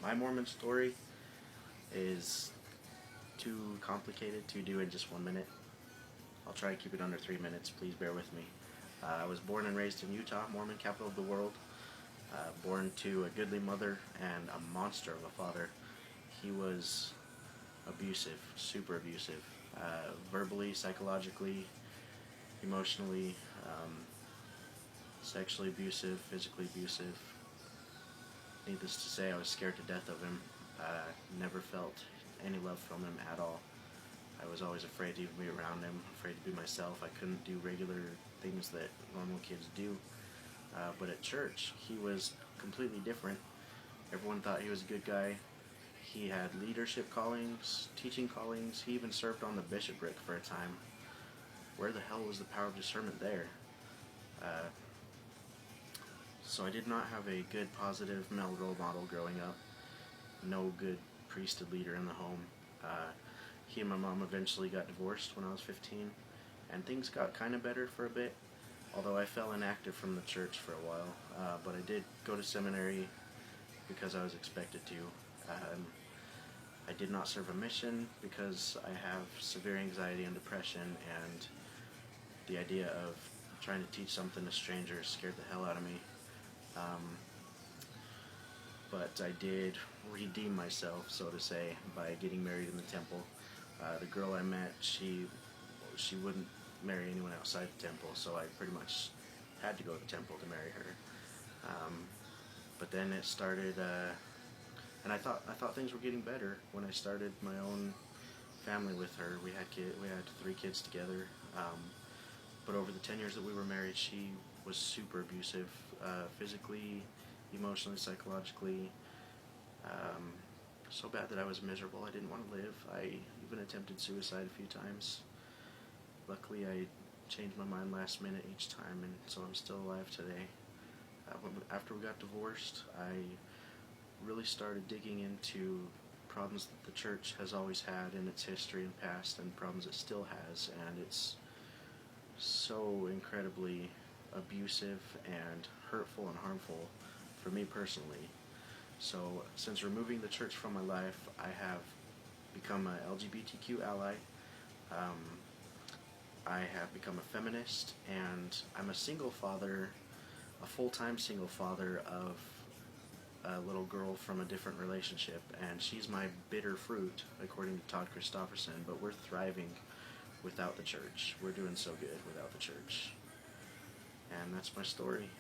My Mormon story is too complicated to do in just 1 minute. I'll try to keep it under 3 minutes. Please bear with me. I was born and raised in Utah, Mormon capital of the world. Born to a goodly mother and a monster of a father. He was abusive, super abusive, verbally, psychologically, emotionally, sexually abusive, physically abusive. Needless to say, I was scared to death of him. Never felt any love from him at all. I was always afraid to even be around him, afraid to be myself. I couldn't do regular things that normal kids do. But at church, he was completely different. Everyone thought he was a good guy. He had leadership callings, teaching callings. He even served on the bishopric for a time. Where the hell was the power of discernment there? So I did not have a good, positive male role model growing up. No good priesthood leader in the home. He and my mom eventually got divorced when I was 15, and things got kind of better for a bit, although I fell inactive from the church for a while. But I did go to seminary because I was expected to. I did not serve a mission because I have severe anxiety and depression, and the idea of trying to teach something to strangers scared the hell out of me. But I did redeem myself, so to say, by getting married in the temple. The girl I met, she wouldn't marry anyone outside the temple, so I pretty much had to go to the temple to marry her. But then it started, and I thought things were getting better when I started my own family with her. We had 3 kids together. But over the 10 years that we were married, she was super abusive, physically, emotionally, psychologically. So bad that I was miserable. I didn't want to live. I even attempted suicide a few times. Luckily, I changed my mind last minute each time, and so I'm still alive today. After we got divorced, I really started digging into problems that the church has always had in its history and past, and problems it still has, and it's so incredibly abusive and hurtful and harmful for me personally. So since removing the church from my life, I have become a LGBTQ ally. I have become a feminist, and I'm a single father, a full-time single father of a little girl from a different relationship, and she's my bitter fruit, according to Todd Christofferson, but we're thriving without the church. We're doing so good without the church. And that's my story.